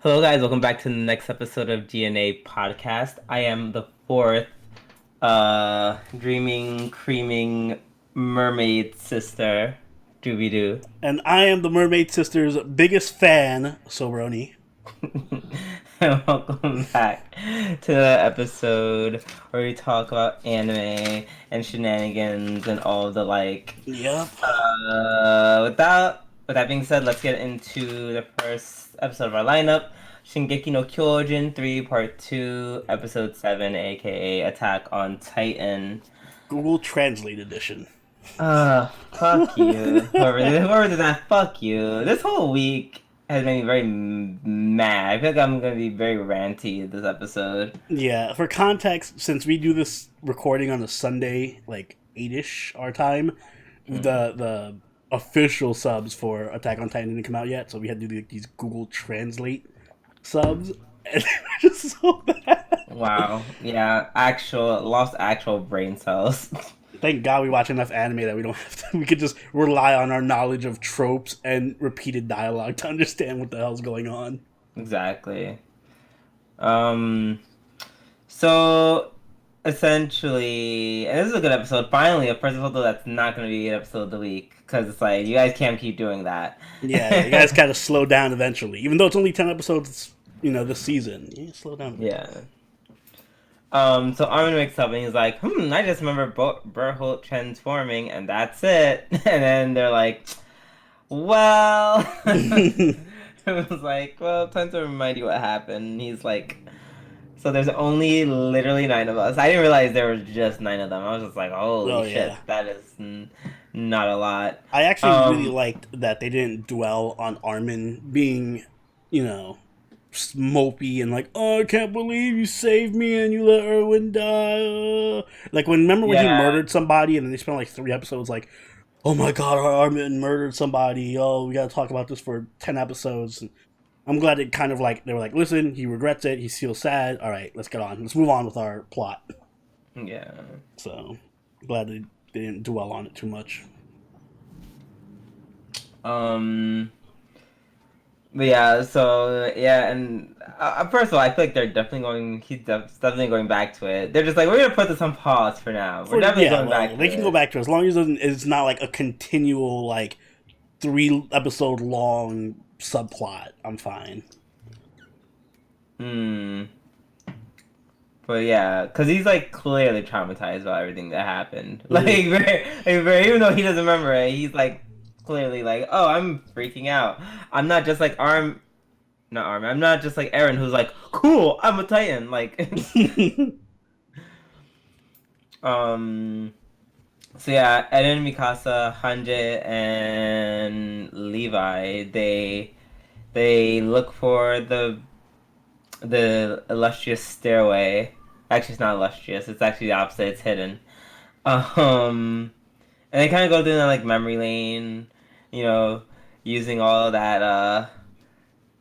Hello, guys. Welcome back to the next episode of G&A podcast. I am the fourth, dreaming, creaming mermaid sister, Dooby Doo. And I am the Mermaid Sisters' biggest fan, Sobroni. And welcome back to the episode where we talk about anime and shenanigans and all the like. Yep. With that being said, let's get into the first episode of our lineup. Shingeki no Kyojin 3 Part 2 Episode 7, aka Attack on Titan. Google Translate Edition. Fuck you. Whoever did that, fuck you. This whole week has made me very mad. I feel like I'm gonna be very ranty this episode. Yeah, for context, since we do this recording on a Sunday, like 8-ish our time, the official subs for Attack on Titan didn't come out yet, so we had to do these Google Translate subs, and they were just so bad. Wow. Yeah, lost actual brain cells. Thank God we watch enough anime that we don't have to. We could just rely on our knowledge of tropes and repeated dialogue to understand what the hell's going on. Exactly. So essentially, and this is a good episode. Finally, a first episode that's not going to be an episode of the week because it's like you guys can't keep doing that. Yeah, you guys gotta slow down eventually. Even though it's only 10 episodes, this season. You slow down. Yeah. So Armin wakes up and he's like, I just remember Berholt transforming and that's it. And then they're like, well, it was like, well, time to remind you what happened. And he's like, so there's only literally 9 of us. I didn't realize there were just 9 of them. I was just like, holy shit, yeah. that is not a lot. I actually really liked that they didn't dwell on Armin being, mopey and like, oh, I can't believe you saved me and you let Erwin die. Like, remember when he murdered somebody and then they spent like 3 episodes like, oh my god, Armin murdered somebody. Oh, we gotta talk about this for 10 episodes. And I'm glad it kind of like, they were like, listen, he regrets it, he feels sad. All right, let's get on. Let's move on with our plot. Yeah. So, glad they didn't dwell on it too much. But yeah, so yeah, and first of all, I feel like they're definitely going. Definitely going back to it. They're just like, we're gonna put this on pause for now. We're definitely going back. To they can go back to it as long as it's not like a continual like 3-episode long subplot. I'm fine. But yeah, because he's like clearly traumatized about everything that happened. Like, even though he doesn't remember it, he's like clearly like, oh, I'm freaking out. I'm not just like I'm not just like Eren, who's like, cool, I'm a Titan. Like, So yeah, Eren, Mikasa, Hanji, and Levi, they look for the illustrious stairway. Actually, it's not illustrious. It's actually the opposite. It's hidden. And they kind of go through that like memory lane, using all of that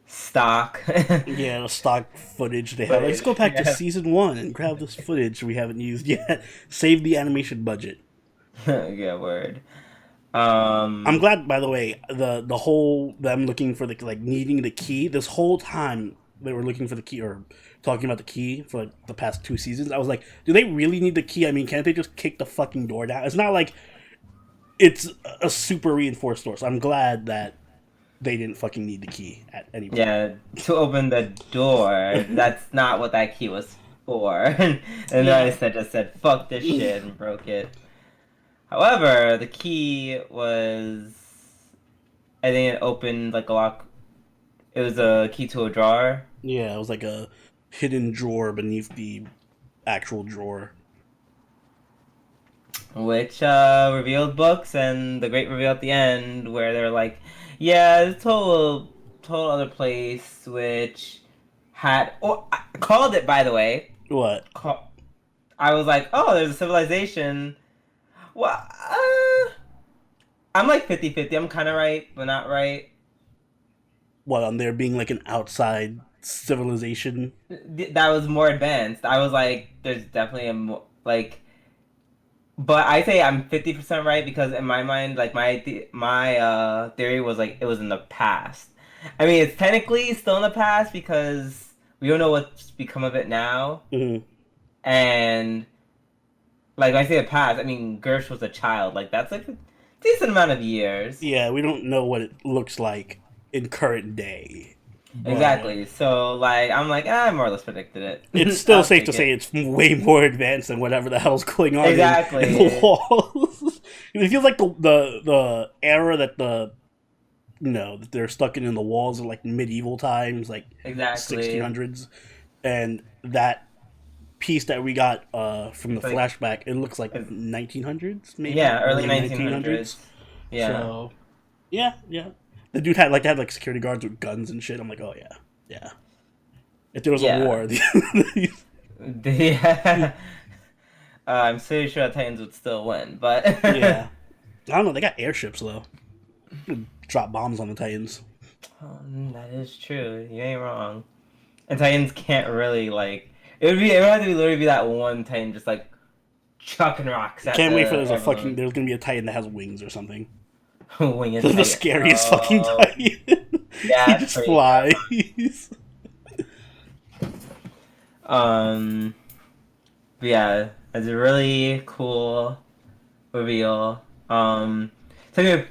stock. Yeah, the stock footage they have. Let's go back to season 1 and grab this footage we haven't used yet. Save the animation budget. Yeah, word. I'm glad, by the way, the whole them looking for the like needing the key. This whole time they were looking for the key or talking about the key for like, the past 2 seasons. I was like, do they really need the key? I mean, can't they just kick the fucking door down? It's not like it's a super reinforced door. So I'm glad that they didn't fucking need the key at any point. Yeah, to open the door. That's not what that key was for. And I just said, fuck this shit and broke it. However, the key was, I think it opened like a lock. It was a key to a drawer. Yeah, it was like a hidden drawer beneath the actual drawer. Which revealed books and the great reveal at the end where they're like, yeah, it's total other place which had... Oh, I called it, by the way. What? I was like, oh, there's a civilization... Well, I'm like 50-50. I'm kind of right, but not right. What, on there being like an outside civilization? That was more advanced. I was like, there's definitely a more, like... But I say I'm 50% right because in my mind, like my theory was like it was in the past. I mean, it's technically still in the past because we don't know what's become of it now. Mm-hmm. And like when I say the past, I mean Gersh was a child. Like that's like a decent amount of years. Yeah, we don't know what it looks like in current day. Exactly. So like I'm like I more or less predicted it. It's still I'll safe take to say it. it's way more advanced than whatever the hell's going on Exactly. in the walls. It feels like the era that that they're stuck in the walls are like medieval times, like Exactly. 1600s, and that piece that we got from the It's like flashback, it looks like 1900s, maybe yeah, early 1900s. 1900s. Yeah. So yeah. The dude had like security guards with guns and shit. I'm like, oh yeah. If there was a Yeah. war, Yeah. I'm pretty sure the Titans would still win, but yeah. I don't know. They got airships though. Drop bombs on the Titans. That is true. You ain't wrong. And Titans can't really like. It would have to be literally be that one Titan just like chucking rocks at Can't wait for everyone. there's gonna be a Titan that has wings or something. Winged The Titan. scariest fucking Titan. Yeah, He it's just pretty flies. But yeah, it's a really cool reveal. Took me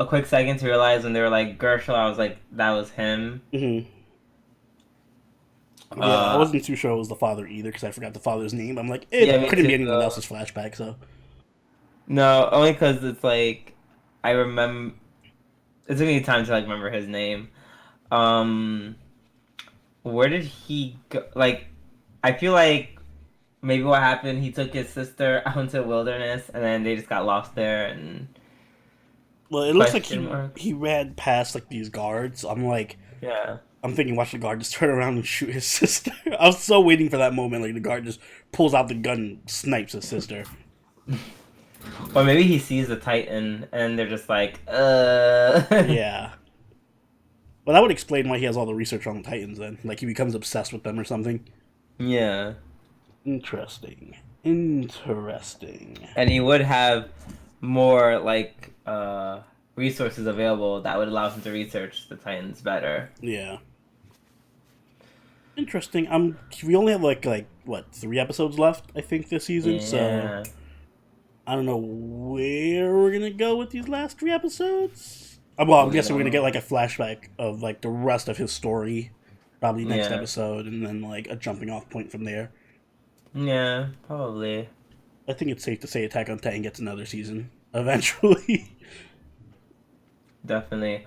a quick second to realize when they were like Gershel, I was like, that was him. Mm-hmm. Yeah, I wasn't too sure it was the father either because I forgot the father's name. I'm like, it Yeah, me couldn't be too. anyone else's flashback. So No, only because it's like I remember. It took me time to like remember his name. Where did he go? Like, I feel like maybe what happened. He took his sister out into the wilderness, and then they just got lost there. And well, it looks like question mark. he ran past like these guards. I'm like, Yeah. I'm thinking, watch the guard just turn around and shoot his sister. I was so waiting for that moment. Like the guard just pulls out the gun, and snipes his sister. Or maybe he sees the Titan, and they're just like, Yeah. Well, that would explain why he has all the research on the Titans. Then, like he becomes obsessed with them or something. Yeah. Interesting. And he would have more like resources available that would allow him to research the Titans better. Yeah. Interesting. We only have like what 3 episodes left, I think, this season. Yeah. So I don't know where we're gonna go with these last 3 episodes. Well, I'm guessing we're gonna get like a flashback of like the rest of his story, probably next episode, and then like a jumping off point from there. Yeah, probably. I think it's safe to say Attack on Titan gets another season eventually. Definitely.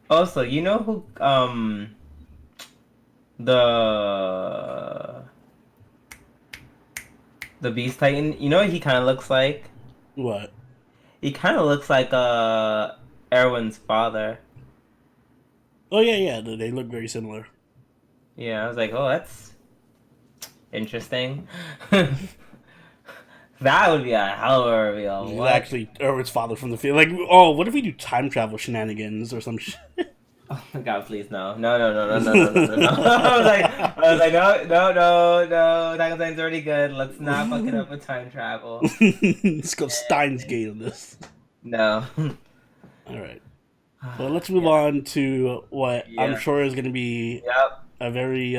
Also, you know who the Beast Titan, you know what he kind of looks like? What? He kind of looks like Erwin's father. Oh yeah, they look very similar. Yeah, I was like, oh, that's interesting. That would be a hell of a reveal. He's What? actually Erwin's father from the field. Like, oh, what if we do time travel shenanigans or some shit? Oh my god, please no. No. I was like, no. Attack on Titan's already good. Let's not fuck it up with time travel. Let's go Steins Gate on this. No. Alright. Well, let's move on to what I'm sure is going to be a very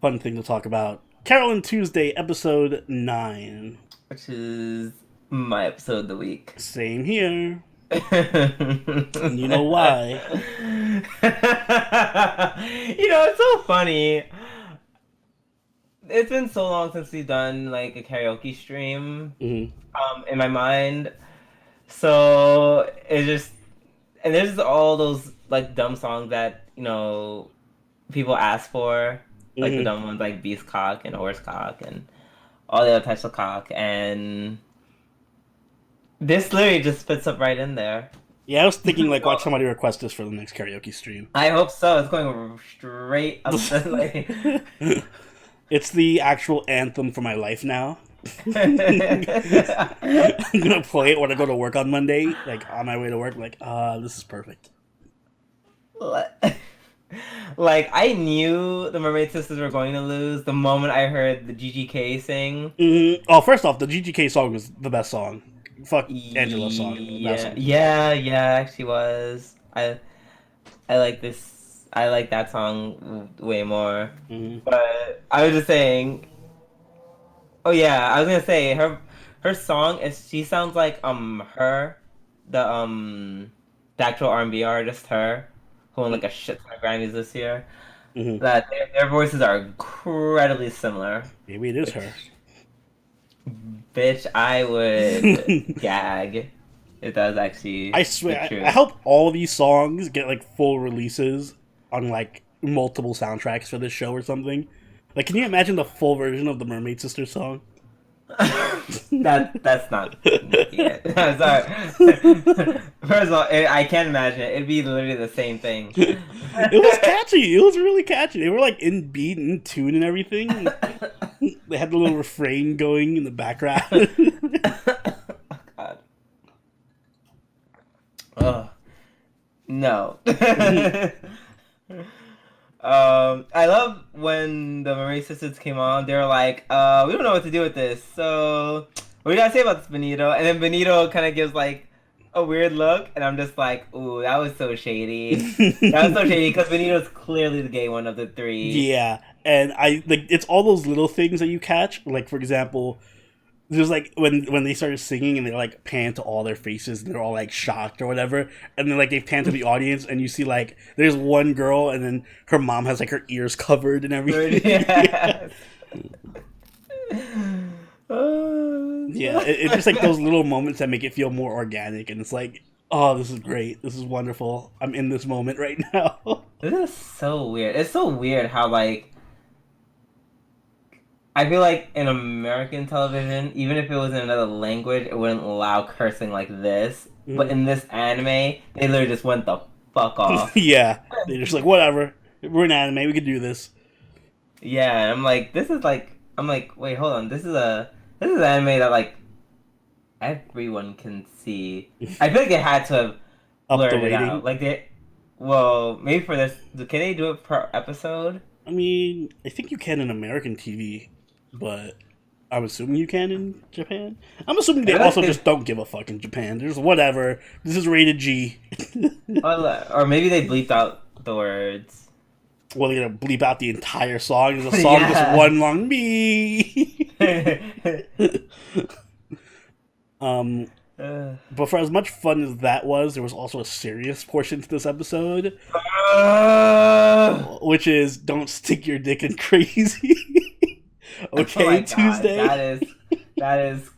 fun thing to talk about. Carole Tuesday, episode 9. Which is my episode of the week. Same here. And you know why. It's so funny. It's been so long since we've done like a karaoke stream in my mind. So it's just, and there's all those like dumb songs that people ask for, like the dumb ones like Beast Cock and Horse Cock and all the other types of cock, and this literally just fits up right in there. Yeah, I was thinking like watch somebody request this for the next karaoke stream. I hope so. It's going straight up the like. It's the actual anthem for my life now. I'm gonna play it when I go to work on Monday, like on my way to work. Like, this is perfect. Like I knew the Mermaid sisters were going to lose the moment I heard the GGK sing. Oh, first off, the GGK song was the best song. Fuck Angela's song. Yeah, actually was. I like this. I like that song way more. Mm-hmm. But I was just saying. Oh yeah, I was gonna say her song is she sounds like her the actual R&B artist her who won like a shit ton of Grammys this year. Mm-hmm. That their voices are incredibly similar. Maybe it is her. Bitch, I would gag if that was actually I swear, true. I hope all these songs get like full releases on like multiple soundtracks for this show or something. Like, can you imagine the full version of the Mermaid Sisters song? That's not it. I'm sorry. First of all, I can't imagine it. It'd be literally the same thing. It was catchy. It was really catchy. They were like in beat and tune and everything. They had the little refrain going in the background. God. Oh no. I love when the Mermaid Sisters came on. They were like, "We don't know what to do with this. So, what do you gotta say about this, Benito?" And then Benito kind of gives like a weird look, and I'm just like, "Ooh, that was so shady. That was so shady." Because Benito's clearly the gay one of the three. Yeah, and I like it's all those little things that you catch. Like, for example, there's like when they started singing and they like pan to all their faces and they're all like shocked or whatever, and then like they pan to the audience and you see like there's one girl and then her mom has like her ears covered and everything. Yes. Yeah, it's just like those little moments that make it feel more organic, and it's like, oh, this is great, this is wonderful. I'm in this moment right now. This is so weird. It's so weird how like I feel like in American television, even if it was in another language, it wouldn't allow cursing like this. Mm. But in this anime, they literally just went the fuck off. Yeah, they're just like, whatever. We're an anime. We can do this. Yeah, I'm like, this is like, I'm like, wait, hold on. This is an anime that like everyone can see. I feel like they had to have Up the blurred it rating. out. Like well, maybe for this, can they do it per episode? I mean, I think you can in American TV, but I'm assuming you can in Japan. I'm assuming they also just don't give a fuck in Japan. There's whatever. This is rated G. Or maybe they bleeped out the words. Well, they're gonna bleep out the entire song. There's a song Yeah. just one long me. But for as much fun as that was, there was also a serious portion to this episode, which is don't stick your dick in crazy. Okay, oh my Tuesday. God, that is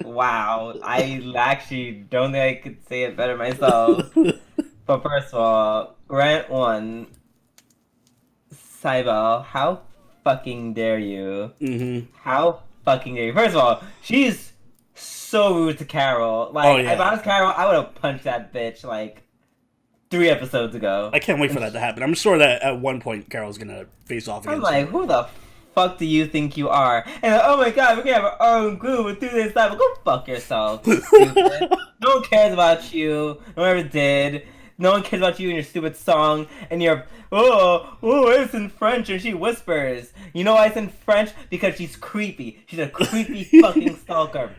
wow. I actually don't think I could say it better myself. But first of all, rant one, Saibal, how fucking dare you? Mm-hmm. How fucking dare you? First of all, she's so rude to Carole. Like, if I was Carole, I would have punched that bitch like 3 episodes ago. I can't wait for that to happen. I'm sure that at one point Carol's gonna face off against I'm like, who the fuck do you think you are? And like, oh my god, we're gonna have our own group and do this stuff. Go fuck yourself, stupid. No one cares about you. No one ever did. No one cares about you and your stupid song and your it's in French and she whispers. You know why it's in French? Because she's creepy. She's a creepy fucking stalker.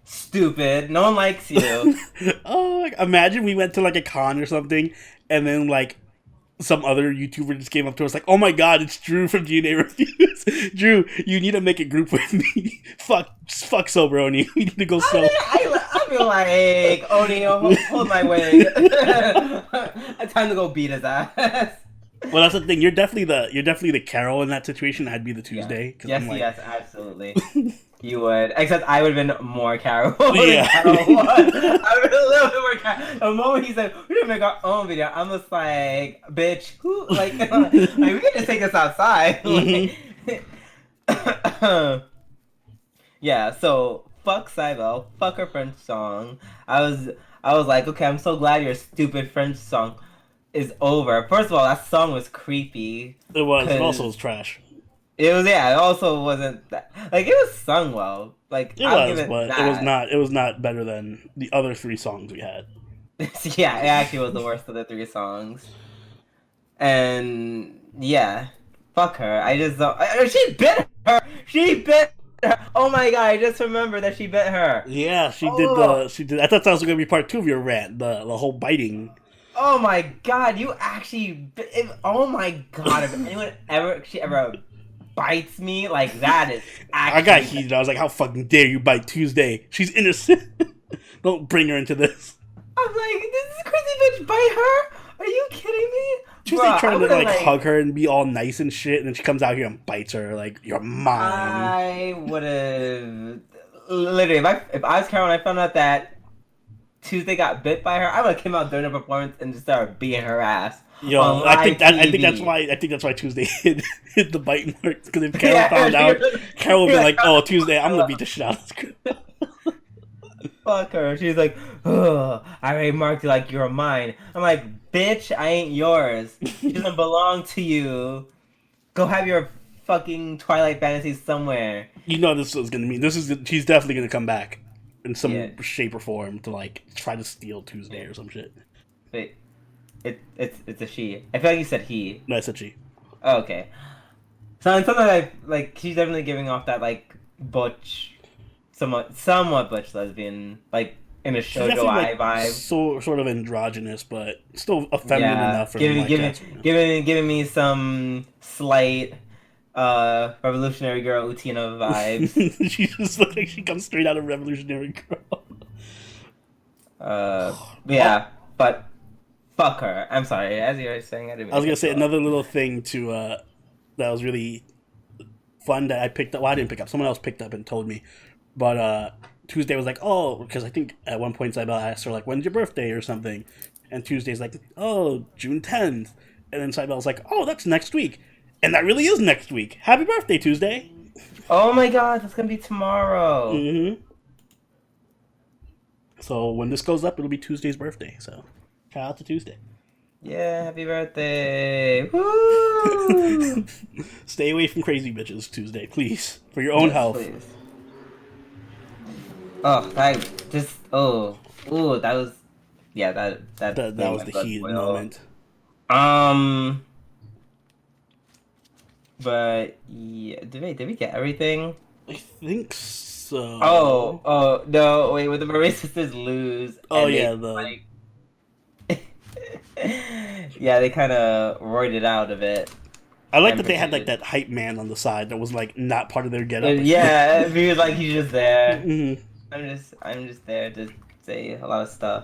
Stupid. No one likes you. Oh, imagine we went to like a con or something, and then like some other YouTuber just came up to us like, "Oh my god, it's Drew from G&A Reviews. Drew, you need to make a group with me. fuck sober Oni. We need to go so." I feel like Oni, hold my wig. Time to go beat his ass. Well, that's the thing. You're definitely the Carole in that situation. I'd be the Tuesday. Yeah. Yes, Yes, absolutely. You would. Except I would have been more Carole Yeah. than Carole was. I would have been a little bit more Carole. The moment he said, we're going to make our own video, I'm just like, bitch, who? Like we can just take this outside. Mm-hmm. Yeah, so fuck Saibel. Fuck her French song. I was like, okay, I'm so glad your stupid French song is over. First of all, that song was creepy. It was. It also was trash. It was, yeah. It also wasn't that, like, it was sung well. Like It was not better than the other 3 songs we had. Yeah, it actually was the worst of the 3 songs. And yeah, fuck her. I just don't. She bit her. She bit her. Oh my god! I just remembered that she bit her. Yeah, she did. I thought that was going to be part 2 of your rant. The whole biting. Oh my god, you actually. Oh my god, if anyone ever bites me, like, that is I got actually. heated. I was like, how fucking dare you bite Tuesday? She's innocent. Don't bring her into this. I'm like, this is crazy bitch bite her? Are you kidding me? Tuesday Bruh, trying to like hug her and be all nice and shit, and then she comes out here and bites her like, you're mine. I would have literally if I was Carol and I found out that Tuesday got bit by her, I would have came out during the performance and just started beating her ass on Yo, live I think TV. that's why Tuesday hit the bite marks, because if Carol found out, Carol would be like, "Oh, Tuesday, I'm gonna beat the shit out of this girl." Fuck her. She's like, ugh, I already marked you like you're mine. I'm like, bitch, I ain't yours. She doesn't belong to you. Go have your fucking Twilight fantasies somewhere. You know this is gonna mean she's definitely gonna come back in some Yeah. shape or form to like try to steal Tuesday or some shit. Wait, it's a she. I feel like you said he. No, I said she. Oh, okay. So in something like she's definitely giving off that like butch, somewhat butch lesbian, like in a She's shoujo definitely eye like vibe. sort of androgynous, but still effeminate enough for giving me some slight revolutionary girl Utina vibes. She just looks like she comes straight out of Revolutionary Girl. Yeah, but fuck her. I'm sorry. As you were saying, I didn't. I was gonna say another little thing to that was really fun that I picked up. Well, I didn't pick up. Someone else picked up and told me. But Tuesday was like, oh, because I think at one point Cybele asked her like, when's your birthday or something, and Tuesday's like, oh, June 10th, and then Cybele's like, oh, that's next week, and that really is next week. Happy birthday, Tuesday! Oh my god, that's gonna be tomorrow. Mm-hmm. So when this goes up, it'll be Tuesday's birthday. So shout out to Tuesday. Yeah, happy birthday! Woo! Stay away from crazy bitches, Tuesday, please, for your own health. Please. Oh, that was, yeah, that was the heated moment. But yeah, did we get everything? I think so. Oh no! Wait, with the Marie sisters lose? Oh and yeah, like, yeah, they kind of roided out of it. I like that they had like that hype man on the side that was like not part of their getup. Yeah, he was like he's just there. Mm-hmm. I'm just there to say a lot of stuff.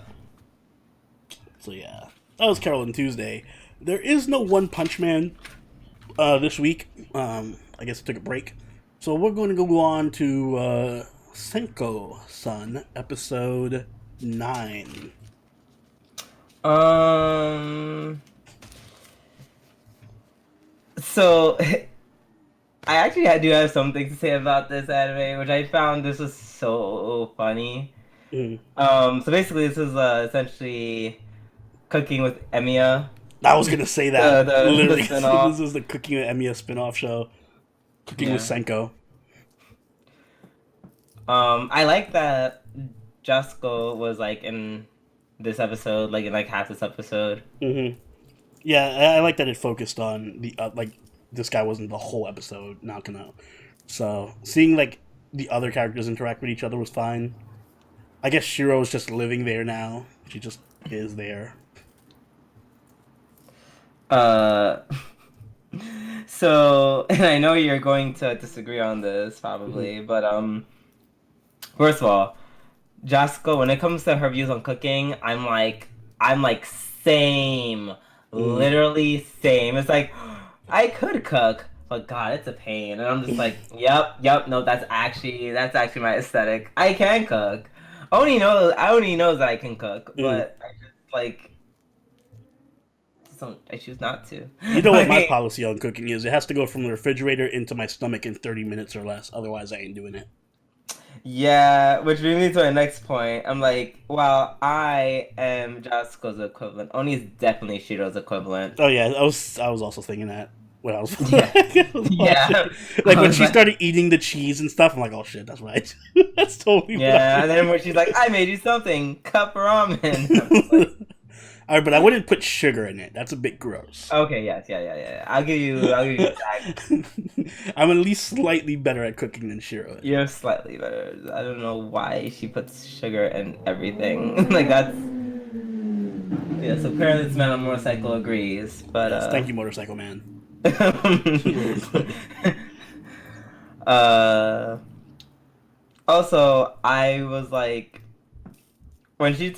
So yeah, that was Carole Tuesday. There is no One Punch Man this week. I guess I took a break, so we're going to go on to Senko-san episode 9. So I actually do have something to say about this anime, which I found this was so funny. Mm. So basically, this is essentially cooking with Emiya. I was gonna say that. Literally, the this is the Cooking with Emiya spinoff show. Cooking with Senko. I like that Jasko was like in this episode, like in like half this episode. Mm-hmm. Yeah, I like that it focused on the like this guy wasn't the whole episode. Nakano. So seeing like the other characters interact with each other was fine. I guess Shiro's just living there now. She just is there. So, and I know you're going to disagree on this probably, but first of all, Jasko, when it comes to her views on cooking, I'm like same, literally same. It's like I could cook, but God, it's a pain, and I'm just like, yep, no, that's actually my aesthetic. I can cook. I only knows that I can cook, but I just like. I choose not to. You know what my policy on cooking is? It has to go from the refrigerator into my stomach in 30 minutes or less. Otherwise, I ain't doing it. Yeah, which brings me to my next point. I'm like, well, I am Jasko's equivalent. Oni is definitely Shiro's equivalent. Oh yeah, I was also thinking that when I was yeah. Like when she started eating the cheese and stuff, I'm like, oh shit, that's right. That's totally yeah. And then when she's like, I made you something, cup ramen. Alright, but I wouldn't put sugar in it. That's a bit gross. Okay, yes, yeah. I'll give you that. I'm at least slightly better at cooking than Shiro. You're slightly better. I don't know why she puts sugar in everything. Like that's Yes, apparently this man on motorcycle agrees, but Yes, thank you, Motorcycle Man. uh, also, I was like, when she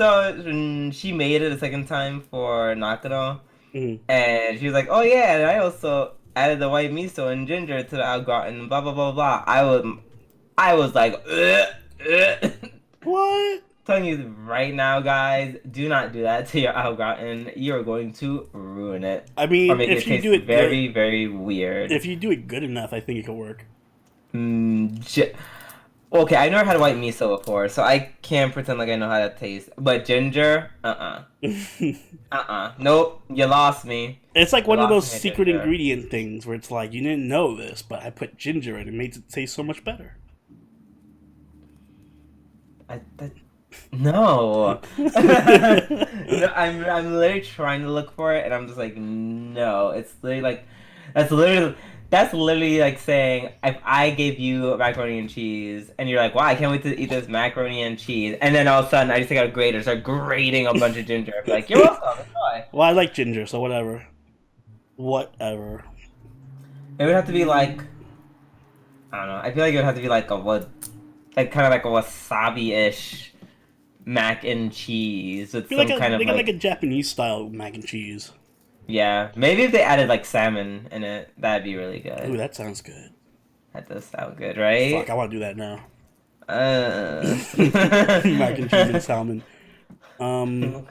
made it a second time for Nakano, Mm-hmm. and she was like, "Oh yeah, and I also added the white miso and ginger to the au gratin, blah blah blah blah." I was like, ugh, ugh. What? Telling you right now, guys, do not do that to your au gratin. You are going to ruin it, I or mean, make it if you taste do it very, good, very weird. if you do it good enough, I think it could work. Mm, okay, I never had white miso before, so I can't pretend like I know how that tastes. But ginger, nope, you lost me. It's like You one of lost those me at secret ginger. ingredient things where it's like, you didn't know this, but I put ginger in it. It made it taste so much better. No. No, I'm literally trying to look for it, and I'm just like, no. It's literally like, that's literally that's literally like saying if I gave you macaroni and cheese, and you're like, wow, I can't wait to eat this macaroni and cheese, and then all of a sudden I just take out a grater, start grating a bunch of ginger. I'd be like, you're welcome. Enjoy. Well, I like ginger, so whatever. Whatever. It would have to be like, I don't know. I feel like it would have to be like a what, like kind of like a wasabi-ish mac and cheese with Feel some like kind of like a Japanese style mac and cheese. yeah. Maybe if they added like salmon in it, that'd be really Ooh, good. that sounds good. That does sound good, Fuck, right? I want to do that now. Uh... Mac and cheese and salmon. Um,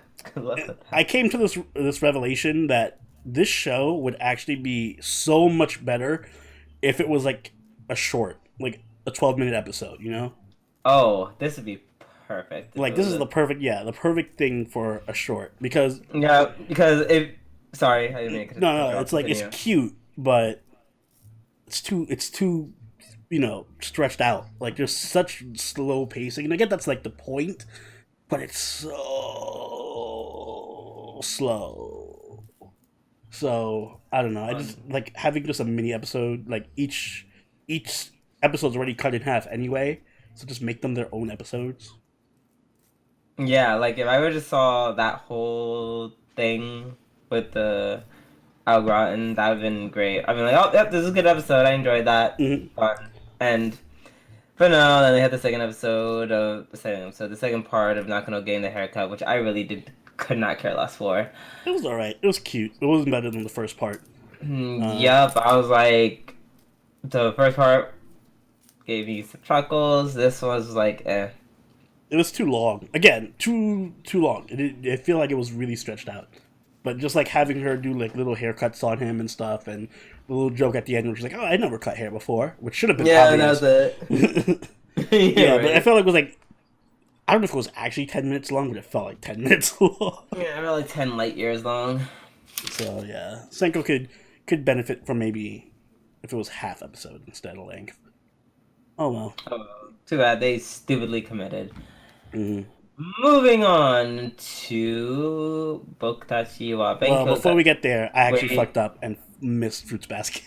I came to this revelation that this show would actually be so much better if it was like a short, like a 12-minute episode. You know, Oh, this would be perfect. If like it this was is a... the perfect thing for a short because Yeah, because if sorry, I didn't mean to no, interrupt. it's like it's Continue. cute, but it's too stretched out. Like there's such slow pacing, and I get that's like the point, but it's so slow. So I don't know. I just like having just a mini episode. Like each episode's already cut in half anyway, so just make them their own episodes. Yeah, like if I would just saw that whole thing with the Al Groton, that would have been great. I've been like, oh, yep, this is a good episode. I enjoyed that. Hmm. Fun. And for now, then they had the second episode of the second part of Nakano getting the haircut, which I really could not care less for. It was all right. It was cute. It wasn't better than the first part. Yep, I was like, the first part gave me some chuckles. This was like, eh. It was too long. Again, too long. I feel like it was really stretched out. But just like having her do like little haircuts on him and stuff, and the little joke at the end where she's like, "Oh, I never cut hair before," which should have been Yeah, obvious. that was it. Yeah, right. but I felt like it was like I don't know if it was actually 10 minutes long, but it felt like 10 minutes long. Yeah, I like 10 light years long. So yeah, Senko could benefit from maybe if it was half episode instead of length. Oh well. Oh, too bad they stupidly committed. Mm-hmm. Moving on to Bokutachi wa Well, Benkyou. before we get there, I actually Wait. fucked up and missed Fruits Basket.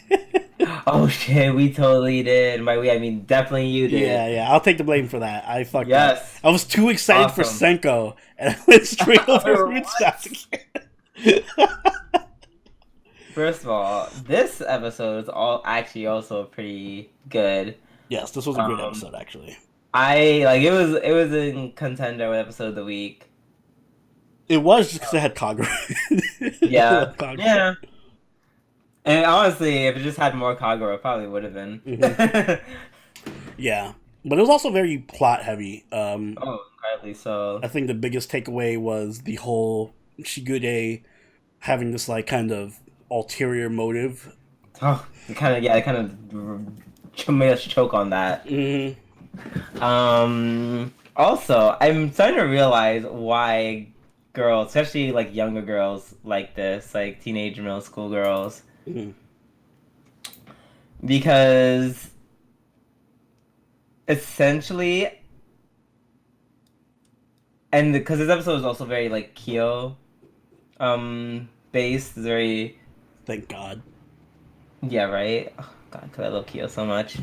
Oh shit, we totally did. By we, I mean definitely you did. Yeah, I'll take the blame for that. I fucked up. Yes. I was too excited for Awesome. Senko, and I went straight over Fruits What? Basket. First of all, this episode is all actually also pretty good. Yes, this was a good Um, episode, actually. I like it was in contender with episode of the week. It was just because it had Kagura. Yeah. Kagura. Yeah. And honestly, if it just had more Kagura, it probably would have been. Yeah, but it was also very plot heavy. Oh, incredibly so. I think the biggest takeaway was the whole Shigure having this like kind of ulterior motive. Oh, it kind of made us choke on that. Mm-hmm. Also, I'm starting to realize why girls, especially like younger girls like this, like teenage middle school girls, Mm-hmm. because essentially, and because this episode is also very like Kyo, based, it's very, Thank God. yeah, right. Oh, God, because I love Kyo so much.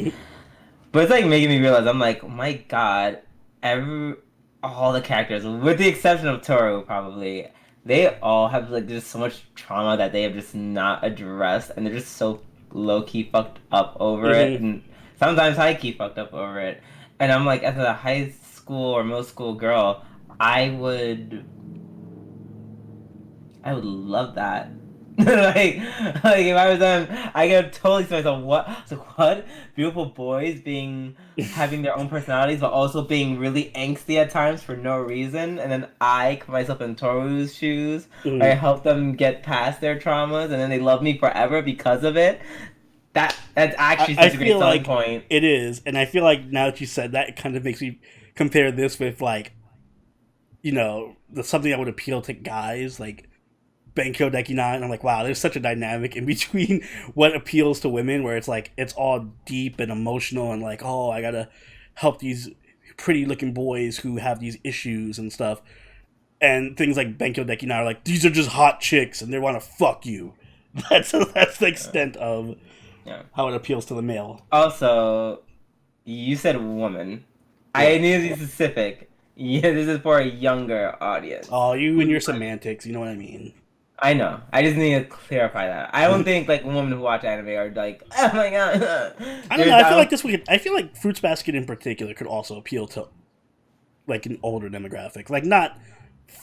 But it's like making me realize I'm like, oh my God, all the characters, with the exception of Toru, probably, they all have like just so much trauma that they have just not addressed, and they're just so low key fucked up over it, and sometimes high key fucked up over it. And I'm like, as a high school or middle school girl, I would, I would love that. like if I was them, I could totally see myself. What? Beautiful boys being having their own personalities, but also being really angsty at times for no reason. And then I put myself in Toru's shoes. I help them get past their traumas, and then they love me forever because of it. That's actually such a great selling point. It is, and I feel like now that you said that, it kind of makes me compare this with like, something that would appeal to guys like Benkyou Dekinai, and I'm like, wow, there's such a dynamic in between what appeals to women, where it's like it's all deep and emotional, and like, oh, I gotta help these pretty looking boys who have these issues and stuff, and things like Benkyou Dekinai are like, these are just hot chicks and they want to fuck you. That's the extent of how it appeals to the male. Also, you said woman. I need to be specific. Yeah, this is for a younger audience. Oh, you and your semantics, you know what I mean. I know. I just need to clarify that. I don't think like women who watch anime are like, oh my god. I don't know. I feel like Fruits Basket in particular could also appeal to like an older demographic, like not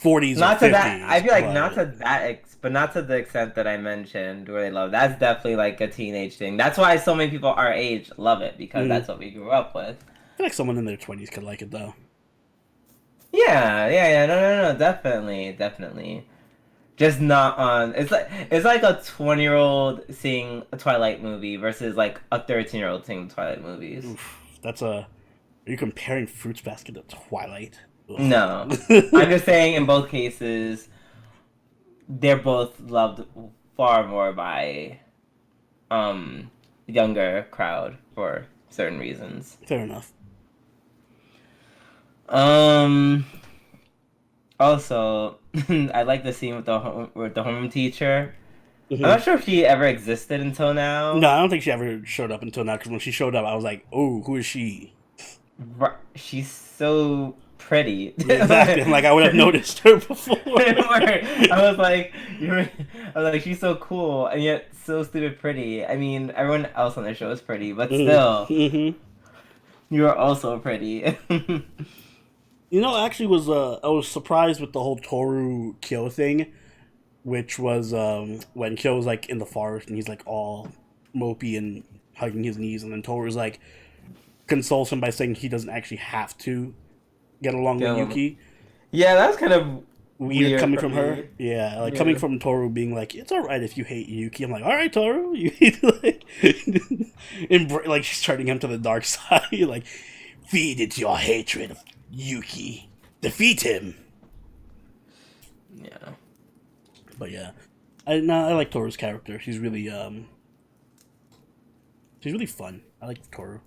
40s not or 50s. To that. I feel like not to that, but not to the extent that I mentioned where they love. That's definitely like a teenage thing. That's why so many people our age love it because that's what we grew up with. I feel like someone in their 20s could like it though. Yeah. No, definitely. Just not on. It's like a 20-year-old seeing a Twilight movie versus like a 13-year-old seeing Twilight movies. Oof, are you comparing Fruits Basket to Twilight? Ugh. No, I'm just saying in both cases, they're both loved far more by, younger crowd for certain reasons. Fair enough. Also, I like the scene with the home teacher. I'm not sure if she ever existed until now. No, I don't think she ever showed up until now. Because when she showed up, I was like, "Oh, who is she?" She's so pretty. Exactly. I'm like, I would have noticed her before. I was like, she's so cool and yet so stupid pretty. I mean, everyone else on the show is pretty, but still, you are also pretty. Actually, I was surprised with the whole Toru Kyo thing, which was when Kyo was like in the forest and he's like all mopey and hugging his knees, and then Toru's like consoles him by saying he doesn't actually have to get along with Yuki. Yeah, that's kind of weird coming from her. Yeah, like coming from Toru being like, it's alright if you hate Yuki. I'm like, alright, Toru, you like, like she's turning him to the dark side, like, feed into your hatred of Yuki. Defeat him. Yeah. But yeah. I like Toru's character. She's really fun. I like Toru.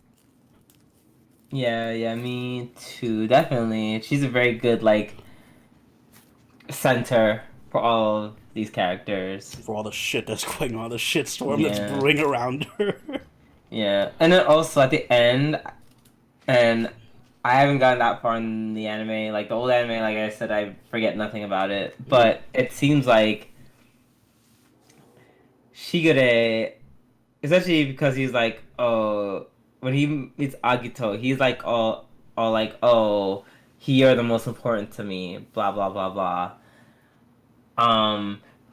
Yeah, me too. Definitely. She's a very good like center for all of these characters. For all the shit that's going on, the shitstorm that's brewing around her. Yeah. And then also at the end, and I haven't gotten that far in the anime. Like, the old anime, like I said, I forget nothing about it. But it seems like Shigure, especially because he's like, oh, when he meets Agito, he's like all like, oh, you're the most important to me, blah, blah, blah, blah.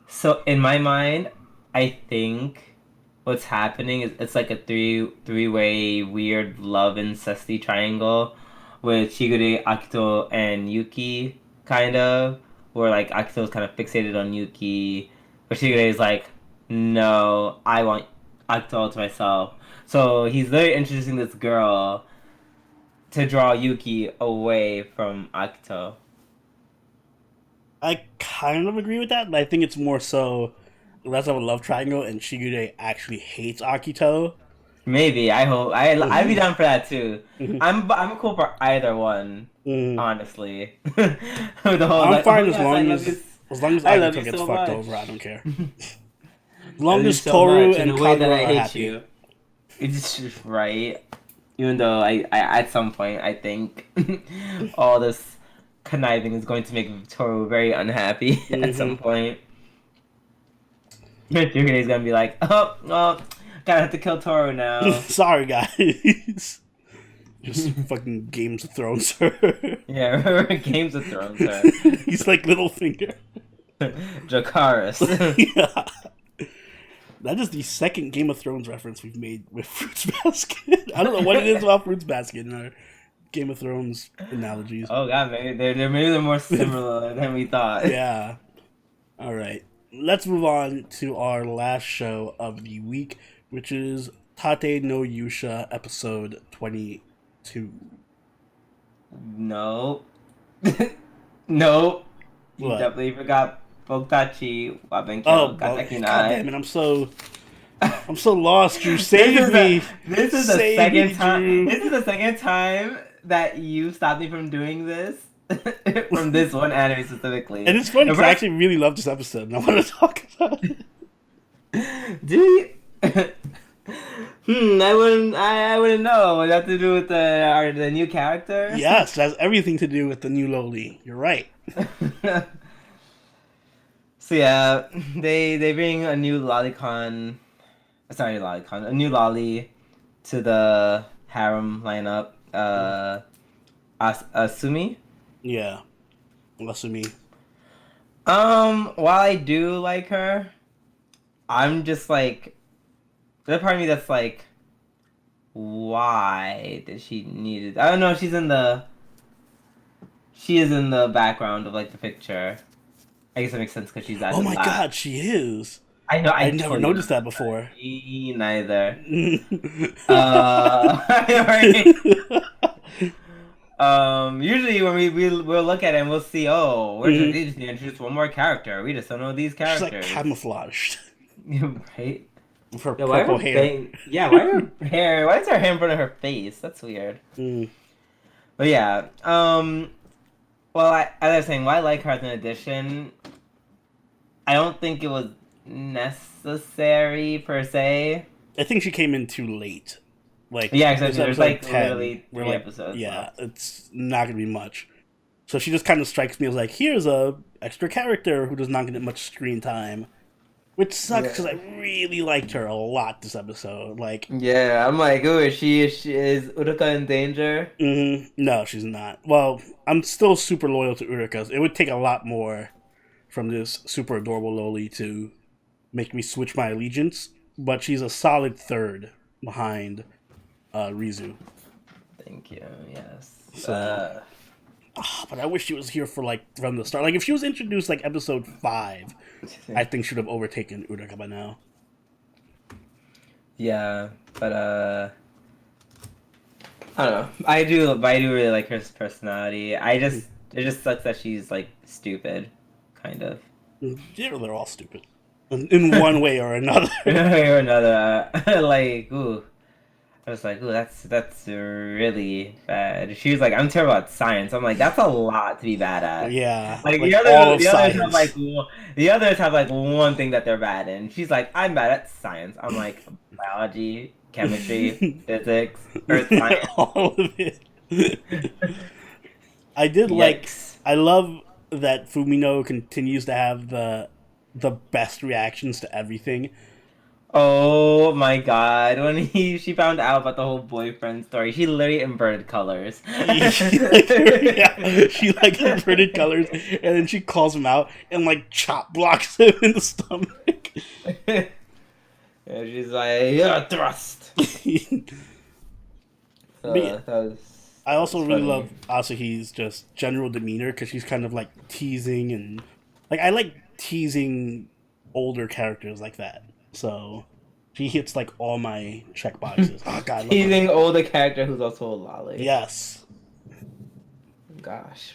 So in my mind, I think what's happening is it's like a three-way weird love incesty triangle with Shigure, Akito, and Yuki, kind of, where like Akito's kind of fixated on Yuki, but Shigure is like, no, I want Akito all to myself. So he's literally introducing this girl to draw Yuki away from Akito. I kind of agree with that, but I think it's more so less of a love triangle, and Shigure actually hates Akito. Maybe. I hope. I'd be down for that too. I'm cool for either one. Honestly. The whole, I'm like, fine as long as Akito gets so fucked much. over. I don't care. As long as Toru and Kagura are happy. You. It's just right. Even though I at some point I think all this conniving is going to make Toru very unhappy at some point. Yuki's gonna be like, oh, gotta have to kill Toru now. Sorry, guys. Just fucking Games of Thrones her. Yeah, remember Games of Thrones her. He's like Littlefinger. Dracarys. Yeah. That is the second Game of Thrones reference we've made with Fruits Basket. I don't know what it is about Fruits Basket in our Game of Thrones analogies. Oh god, maybe they're more similar than we thought. Yeah. All right. Let's move on to our last show of the week, which is Tate no Yuusha, episode 22. Nope. Nope. You What? definitely forgot Bokutachi, Benkyou, God damn it! I'm so lost. You saved me. This is the second time. This is the second time that you stopped me from doing this. From this one anime specifically. And it's funny because I actually really love this episode and I want to talk about it. Do you? I wouldn't know. What does that have to do with the new character? Yes, it has everything to do with the new Loli. You're right. So yeah, they bring a new lolicon. Sorry, lolicon. A new lolly to the harem lineup. Asumi. Yeah, Asumi. While I do like her, I'm just like, there's a part of me that's like, why did she need it? I don't know. She is in the background of like the picture. I guess that makes sense because she's at. Oh my god, she is. I know. I never noticed that before. Me neither. Usually when we'll look at it and we'll see, we just need to introduce one more character. We just don't know these characters. She's like camouflaged. Right? With her purple hair. Why is her hair in front of her face? That's weird. But yeah, well, as I was saying, why I like her as an addition, I don't think it was necessary per se. I think she came in too late. Like, yeah, exactly. There's like 10, literally 3 episodes. Yeah, left. it's not gonna be much. So she just kind of strikes me as like, here's a extra character who does not get much screen time, which sucks because I really liked her a lot this episode. Like, yeah, I'm like, oh, is Uruka in danger? No, she's not. Well, I'm still super loyal to Uruka. It would take a lot more from this super adorable Loli to make me switch my allegiance, but she's a solid third behind Rizu. Thank you. Yes. So, but I wish she was here for from the start. Like if she was introduced episode 5, I think should have overtaken Uruka by now. Yeah, but I don't know. I do really like her personality. It just sucks that she's stupid, kind of. Yeah, they're all stupid in one way or another. In one way or another, ooh. I was like, ooh, that's really bad. She was like, I'm terrible at science. I'm like, that's a lot to be bad at. Yeah. The others have one thing that they're bad in. She's like, I'm bad at science. I'm like, biology, chemistry, physics, earth science. All of it. I love that Fumino continues to have the best reactions to everything. Oh my god, when she found out about the whole boyfriend story, she literally inverted colors. She inverted colors, and then she calls him out and chop blocks him in the stomach. Yeah, she's like, you're a thrust. I also really love Asahi's just general demeanor because she's kind of teasing and I like teasing older characters like that. So she hits all my check boxes. Oh god, teasing older character who's also a lolly. Yes. Gosh.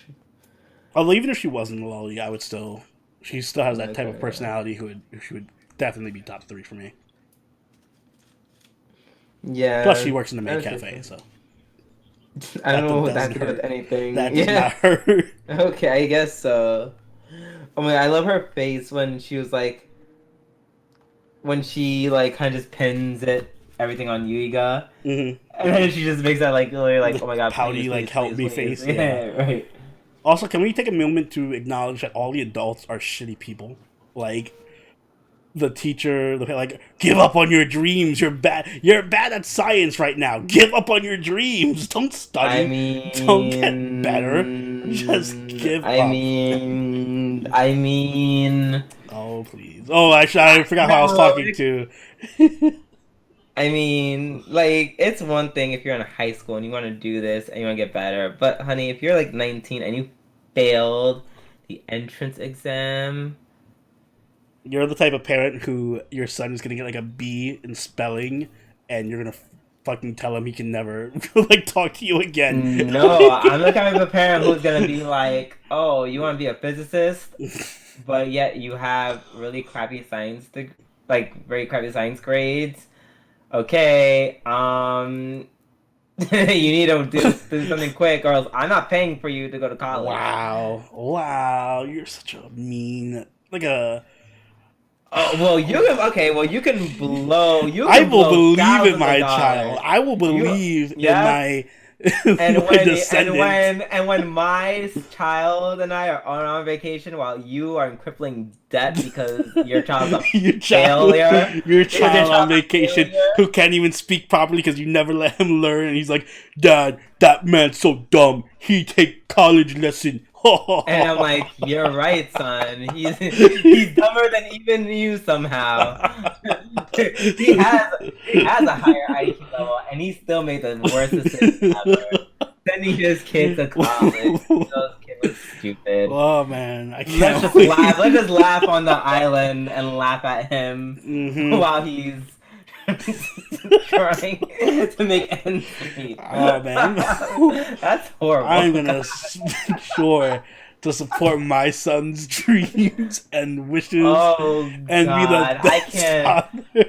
Although even if she wasn't a lolly, she still has that type of personality who would definitely be top 3 for me. Yeah. Plus she works in the maid cafe, so. I don't know what that has to do with anything. That does not hurt. Okay, I guess so. Oh my god, I love her face when she was when she kind of just pins everything on Yuiga, and then she just makes that literally oh my god, pouty please, help me please. face. Yeah, right. Also, can we take a moment to acknowledge that all the adults are shitty people? Like the teacher, like, give up on your dreams. You're bad. You're bad at science right now. Give up on your dreams. Don't I study. Don't get better. Just mean, give I up. mean, I mean, Oh please. Oh, actually, I forgot who I was no, talking to. I mean, like, it's one thing if you're in high school and you want to do this and you want to get better, but honey, if you're like 19 and you failed the entrance exam, You're the type of parent who your son is gonna get like a B in spelling, and you're gonna fucking tell him he can never like talk to you again. no, I'm the kind of a parent who's gonna be like, oh, you want to be a physicist, but yet you have really crappy like very crappy science grades. Okay, you need to do something quick, or else I'm not paying for you to go to college. Wow, you're such a mean, like a. Oh well, you can blow. I will believe in thousands my of child. dollars. I will believe in Yeah. my And my when descendants. when my child and I are on vacation while you are in crippling debt because your child's a failure, your because your child on child's a vacation failure. who can't even speak properly because you never let him learn, and he's like, "Dad, that man's so dumb. He take college lesson." And I'm like, you're right, son. He's dumber than even you somehow. he has a higher IQ level, and he still made the worst decision ever. Sending his kid to college. Those kids are stupid. Oh man, I can't. Let's just laugh on the island and laugh at him while he's trying to make ends meet. Oh man, that's horrible. I'm gonna make sure to support my son's dreams and wishes, and and God, be the best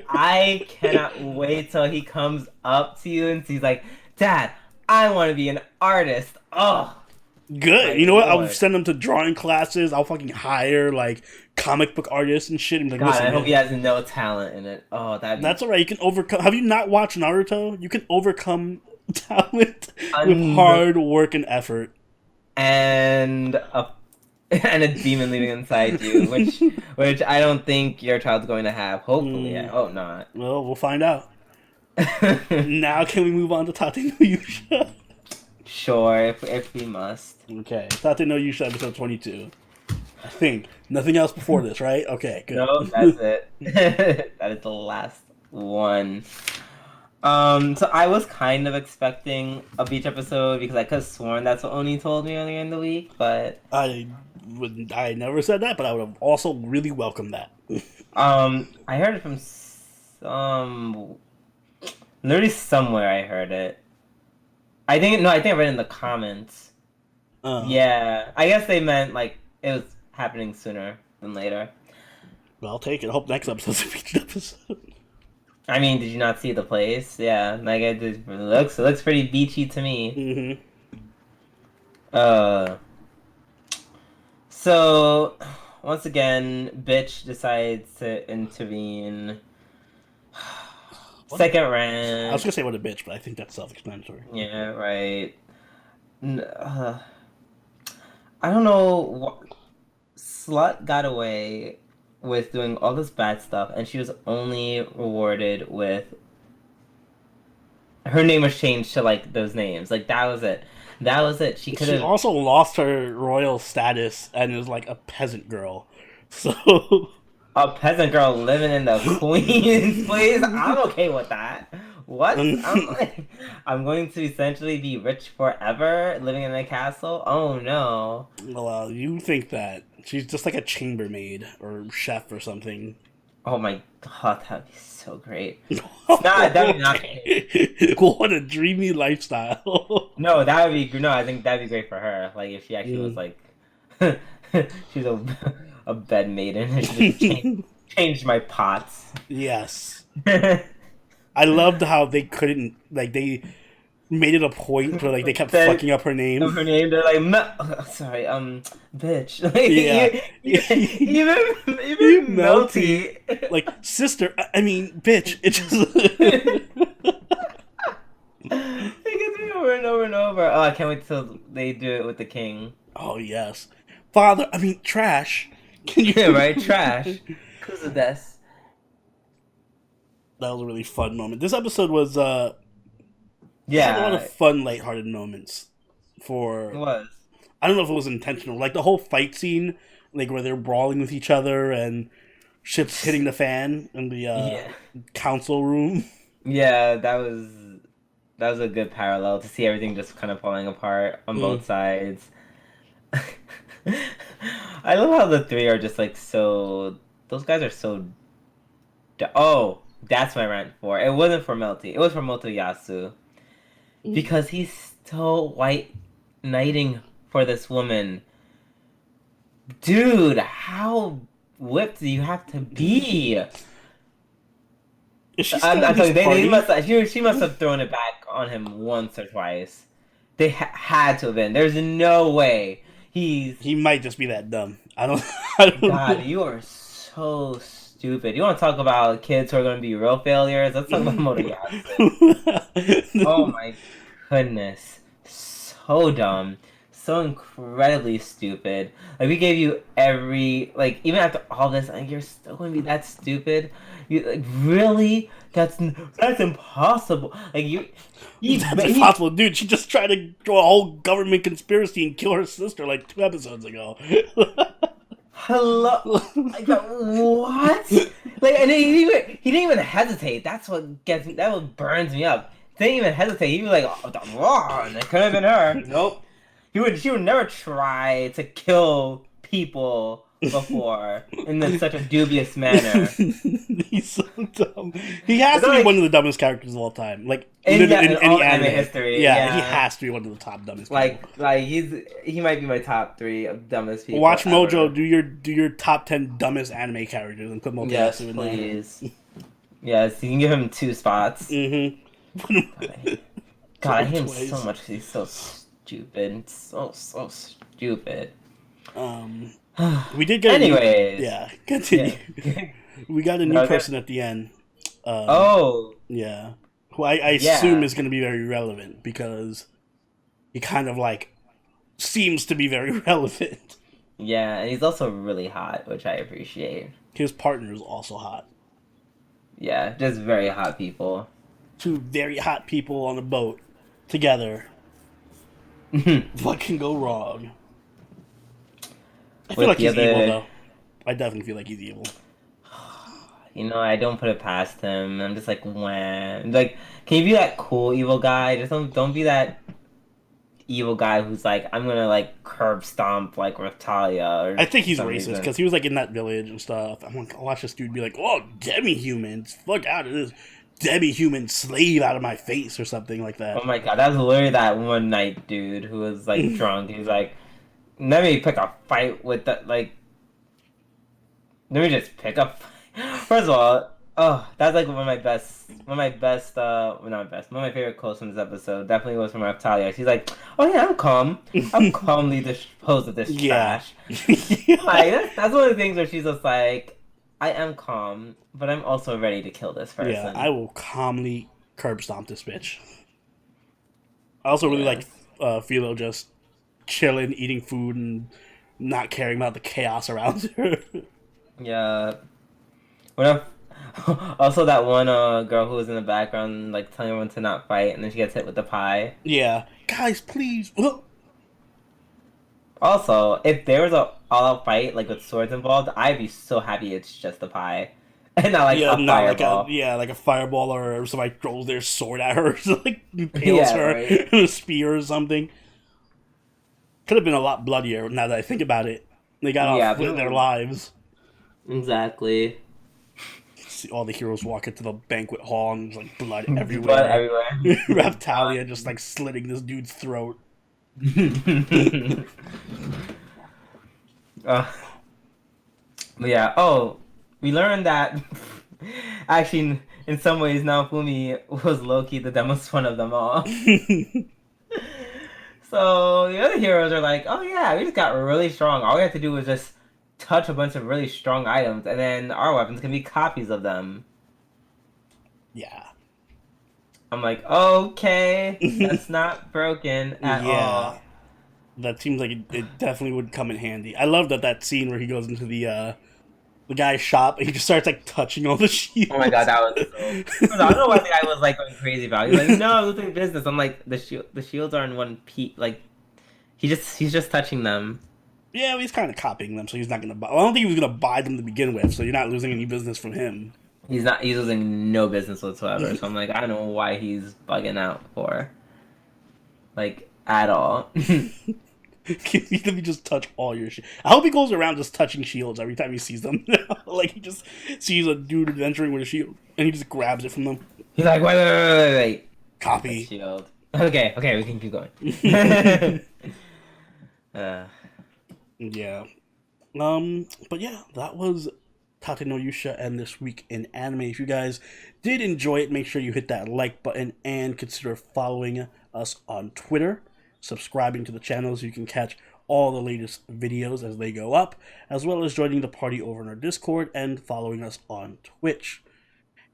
I cannot wait till he comes up to you and he's like, Dad, I want to be an artist. Oh. Good. You know what? Lord. I'll send him to drawing classes. I'll fucking hire like comic book artists and shit. And like, God, I hope he has no talent in it. Oh, that's alright. You can overcome. Have you not watched Naruto? You can overcome talent with hard work and effort. And a demon living inside you, which I don't think your child's going to have. Hopefully, I hope not. Well, we'll find out. Now, can we move on to Tate no Yuusha? Sure, if we must. Okay, Tate no Yuusha episode 22. I think nothing else before this, right? Okay, good. No, that's it. That is the last one. So I was kind of expecting a beach episode because I could have sworn that's what Oni told me earlier in the week, but I never said that, but I would have also really welcomed that. I heard it from literally somewhere. I heard it. I think I read it in the comments. Yeah, I guess they meant like it was happening sooner than later. Well, I'll take it. I hope next episode's a beach episode. I mean, did you not see the place? Yeah, like it looks pretty beachy to me. So once again, bitch decides to intervene. Second round. I was gonna say what a bitch, but I think that's self-explanatory. Yeah, right. I don't know. Slut got away with doing all this bad stuff, and she was only rewarded with her name was changed to like those names. Like that was it. That was it. She could have also lost her royal status and is like a peasant girl. So a peasant girl living in the queen's place. I'm okay with that. What? I'm going to essentially be rich forever, living in a castle. Oh no. Well, you think that she's just like a chambermaid or chef or something. Oh my god, that'd be so great. That'd be not great. What a dreamy lifestyle. No, that would be no. I think that'd be great for her. Like if she actually was like, she's a bed maiden. She just changed my pots. Yes. I loved how they couldn't like they made it a point where like they kept fucking up her name. Her name, they're like, sorry, bitch. Like, yeah, even melty. Like sister, I mean, bitch. It just it gets me over and over and over. Oh, I can't wait till they do it with the king. Oh yes, father. I mean, trash. Can you? Yeah, right. Trash. Who's the best? That was a really fun moment. This episode was it had a lot of Yeah, fun, lighthearted moments. it For was. I don't know if it was intentional, like the whole fight scene, like where they're brawling with each other and shit's hitting the fan in the Yeah, council room. yeah. That was a good parallel to see everything just kind of falling apart on Mm. both sides. I love how the three are just like so. Those guys are so. Oh, that's my rant for. It wasn't for Melty. It was for Motoyasu because he's still white knighting for this woman. Dude, how whipped do you have to be? Is she still at I'm this sorry. They party? must. She must have thrown it back on him once or twice. They had to have been. There's no way he's. He might just be that dumb. I don't. I don't God, know. you are so stupid. You want to talk about kids who are going to be real failures? Let's talk about Motoyasu. Oh my goodness. So dumb. So incredibly stupid. Like, we gave you every. Like, even after all this, like, you're still going to be that stupid? You, like, really? That's impossible. Like, That's impossible, dude. She just tried to throw a whole government conspiracy and kill her sister like 2 episodes ago. Hello? Like, what? Like, and he didn't even hesitate. That's what gets me. That what burns me up. He didn't even hesitate. He was like, oh, wrong. It could have been her. Nope. She would never try to kill people before in such a dubious manner. He's so dumb. He has to be like, one of the dumbest characters of all time. Like in any all anime history. Yeah, he has to be one of the top dumbest people. Like he might be my top 3 of dumbest people. Watch ever. Mojo do your top 10 dumbest anime characters and put Mojo Yes, in please. there. Yes, you can give him 2 spots. Mm-hmm. God, I hate him so much because he's so stupid. So stupid. We did get Anyways. Yeah, continue. Yeah. We got a new person at the end. Oh. Yeah. Who I assume is going to be very relevant because he kind of like seems to be very relevant. Yeah, and he's also really hot, which I appreciate. His partner is also hot. Yeah, just very hot people. 2 very hot people on a boat together. What can go wrong? I feel like he's evil, though. I definitely feel like he's evil. You know, I don't put it past him. I'm just like, when? Like, can you be that cool evil guy? Just don't be that evil guy who's like, I'm gonna like curb stomp like Raphtalia. I think he's racist because he was like in that village and stuff. I'm gonna watch this dude be like, "Oh, demi-humans, fuck out of this demi-human slave out of my face" or something like that. Oh my god, that was literally that one night dude who was like drunk. He's like, let me pick a fight with that. Like, let me just pick up. First of all, oh, that's like one of my favorite quotes from this episode. Definitely was from Raphtalia. She's like, "Oh yeah, I'm calm. I'm calmly disposed of this trash." Like, that's one of the things where she's just like, "I am calm, but I'm also ready to kill this person." Yeah, I will calmly curb stomp this bitch. I also really like Philo just chilling, eating food, and not caring about the chaos around her. Yeah. Also, that one girl who was in the background, like, telling everyone to not fight, and then she gets hit with the pie. Yeah. Guys, please. Also, if there was a all-out fight, like, with swords involved, I'd be so happy it's just a pie. And not, like, a fireball. Like a fireball or somebody throws their sword at her, so, like, impales her right. with a spear or something. Could have been a lot bloodier now that I think about it. They got off with their lives. Exactly. See all the heroes walk into the banquet hall and there's like blood everywhere. Blood everywhere. Raphtalia just like slitting this dude's throat. But yeah. Oh, we learned that actually, in some ways, Naofumi was low-key the dumbest one of them all. So the other heroes are like, "Oh yeah, we just got really strong. All we have to do is just touch a bunch of really strong items, and then our weapons can be copies of them." Yeah. I'm like, okay, that's not broken at all. That seems like it definitely would come in handy. I love that scene where he goes into the guy's shop and he just starts like touching all the shields. Oh my god, that was so. I don't know why the guy was like going crazy about it. He's like, no, I'm doing business. I'm like, the shields are in one piece. Like, he's just touching them. Yeah, well, he's kind of copying them, so he's not gonna buy. Well, I don't think he was gonna buy them to begin with, so you're not losing any business from him. He's not. He's losing no business whatsoever. So I'm like, I don't know why he's bugging out for. Like at all. Let me just touch all your shit. I hope he goes around just touching shields every time he sees them. Like he just sees a dude adventuring with a shield and he just grabs it from them. He's like, wait. Copy. Shield. Okay, we can keep going. Yeah. But yeah, that was Tate no Yuusha and This Week in Anime. If you guys did enjoy it, make sure you hit that like button and consider following us on Twitter, subscribing to the channel so you can catch all the latest videos as they go up, as well as joining the party over in our Discord and following us on Twitch.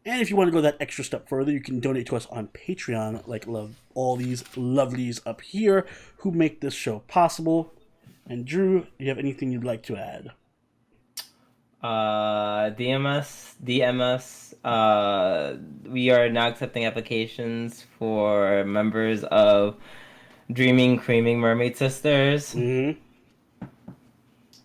And if you want to go that extra step further, you can donate to us on Patreon, like all these lovelies up here who make this show possible. And Drew, do you have anything you'd like to add? DM us. We are now accepting applications for members of Dreaming Creaming Mermaid Sisters. Mm-hmm.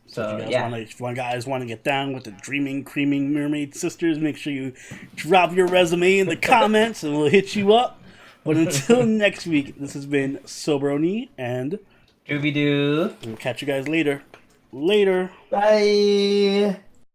So if you guys want to get down with the Dreaming Creaming Mermaid Sisters, make sure you drop your resume in the comments and we'll hit you up. But until next week, this has been Sobroni and Dooby Doo. We'll catch you guys later. Later. Bye.